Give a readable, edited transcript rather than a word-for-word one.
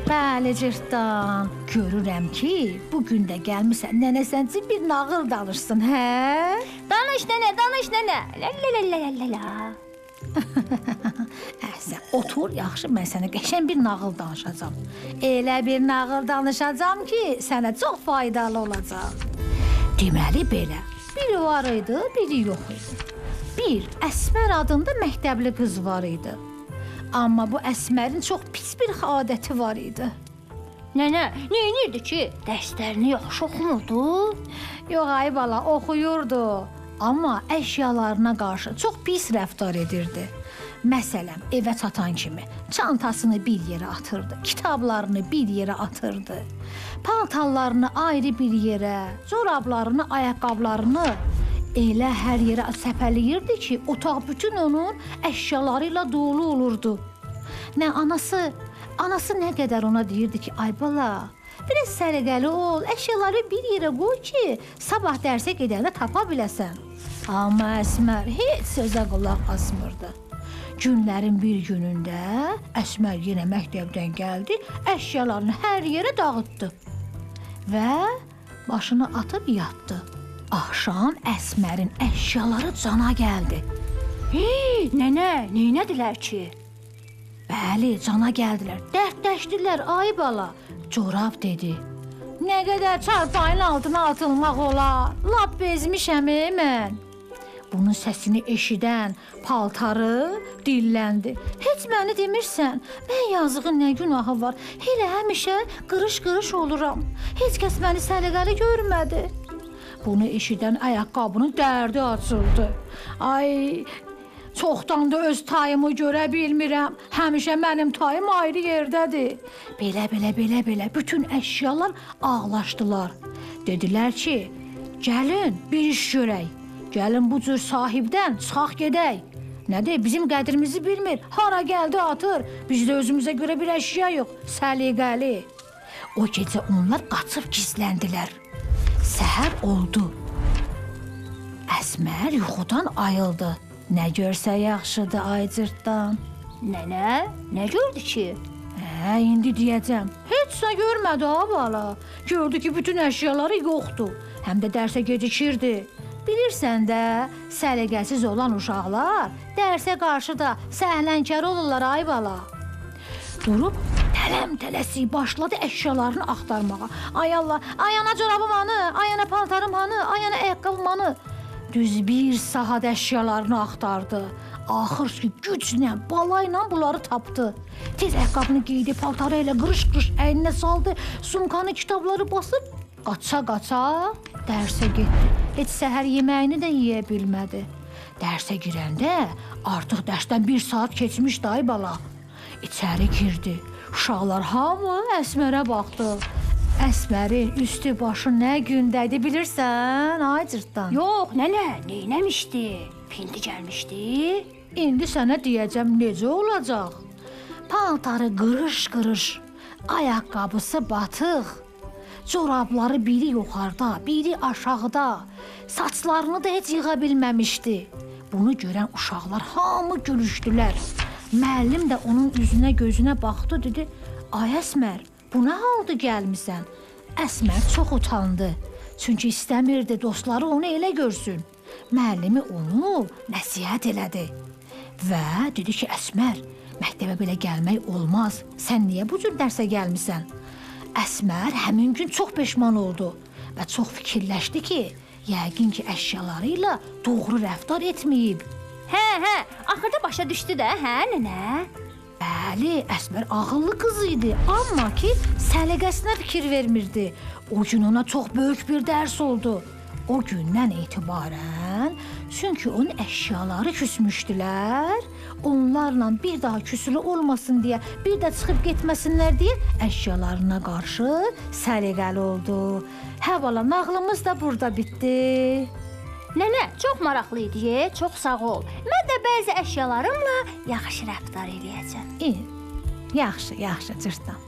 Bəli, cırtdan. Görürəm ki, bugün də gəlmirsən, nənəsənci bir nağıl danışsın, hə? Danış nənə, danış nənə. La. Sən otur, yaxşı, mən sənə qəşəng bir nağıl danışacağam. Elə bir nağıl danışacağam ki, sənə çox faydalı olacaq. Deməli belə, biri var idi, biri yox idi. Bir, Əsmər adında məktəbli qız var idi. Amma bu Əsmərin çox pis bir adəti var idi. Nənə, nə edirdi ki? Dərslərini yaxşı oxumurdu? Yox, ay bala, oxuyurdu. Amma əşyalarına qarşı çox pis rəftar edirdi. Məsələn, evə çatan kimi çantasını bir yerə atırdı, kitablarını bir yerə atırdı, paltarlarını ayrı bir yerə, corablarını, ayaqqablarını elə hər yerə səpələyirdi ki, otaq bütün onun əşyalarıyla dolu olurdu. Nə anası nə qədər ona deyirdi ki, ay bala, biraz səliqəli ol, əşyaları bir yerə qoy ki, sabah dərsə gedəndə tapa biləsən. Amma Əsmər heç sözə qulaq asmırdı. Günlərin bir günündə Əsmər yenə məktəbdən gəldi, əşyalarını hər yerə dağıtdı və başını atıb yatdı. Axşam Əsmərin əşyaları cana gəldi. Nənə, neynədilər ki? Bəli, cana gəldilər, dərdləşdilər, ay bala. Corab dedi, nə qədər çarpayın altına atılmaq olar, lap bezmişəm mən. Bunun səsini eşidən paltarı dilləndi. Heç məni demirsən, mən yazığın nə günahı var, elə həmişə qırış-qırış oluram. Heç kəs məni səliqəli görmədi. Bunu eşidən ayaqqabının dərdi açıldı. Ay, çoxdan da öz tayımı görə bilmirəm. Həmişə mənim tayım ayrı yerdədir. Belə, bütün əşyalar ağlaşdılar. Dedilər ki, gəlin bir iş görək. Gəlin bu cür sahibdən çıxaq gedək. Nədir, bizim qədrimizi bilmir. Hara gəldi atır. Bizdə özümüzə görə bir əşya yox. Səliqəli. O gecə onlar qaçıb gizləndilər. Səhər oldu. Əsmər yuxudan ayıldı. Nə görsə yaxşıdır, ay cırtdan. Nənə, nə gördü ki? İndi deyəcəm. Heç nə görmədi, ha bala. Gördü ki, bütün əşyaları yoxdur. Həm də dərsə gecikirdi. Bilirsən də, səliqəsiz olan uşaqlar dərsə qarşı da səhlənkar olurlar, ay bala. Durub tələm-tələsik başladı əşyalarını axtarmağa. Ay Allah, ay ana corabım hanı, ay ana paltarım hanı, ay ana ayaqqabım hanı. Düz bir saat əşyalarını axtardı. Axır ki, güclə, balayla bunları tapdı. Tez ayaqqabını giydi, paltarı ilə qırış-qırış əyninə saldı, sumkanı, kitabları basıb qaça-qaça dərsə getdi. Heç səhər yeməyini də yeyə bilmədi. Dərsə girəndə artıq dərsdən bir saat keçmişdi, ay bala. İçəri girdi. Uşaqlar hamı Əsmərə baxdı. Əsmərin üstü başı nə gündədir bilirsən, ay cırtdan? Yox, nənə, neynəmişdi? Pindi gəlmişdi? İndi sənə deyəcəm necə olacaq. Paltarı qırış-qırış, ayaqqabısı batıq. Corabları biri yuxarıda, biri aşağıda. Saçlarını da heç yığa bilməmişdi. Bunu görən uşaqlar hamı gülüşdülər. Müəllim də onun üzünə gözünə baxdı, dedi, ay Əsmər, bu nə halda gəlmisən? Əsmər çox utandı. Çünki istəmirdi dostları onu elə görsün. Müəllimi onu nəsihət elədi. Və dedi ki, Əsmər, məktəbə belə gəlmək olmaz. Sən niyə bu cür dərsə gəlmisən? Əsmər həmin gün çox peşman oldu və çox fikirləşdi ki, yəqin ki, əşyaları ilə doğru rəftar etməyib. Hə, axırda başa düşdü də, hə, nənə? Bəli, Əsmər ağıllı qız idi, amma ki, səliqəsinə fikir vermirdi. O gün ona çox böyük bir dərs oldu. O gündən etibarən, çünki onun əşyaları küsmüşdülər, onlarla bir daha küsülü olmasın deyə, bir də çıxıb getməsinlər deyə əşyalarına qarşı səliqəli oldu. Hə bala, nağlımız da burada bitdi. Nənə, çox maraqlı idi, çox sağ ol. Mən də bəzi əşyalarımla yaxşı rəftar eləyəcəm. Yaxşı, cırtdan.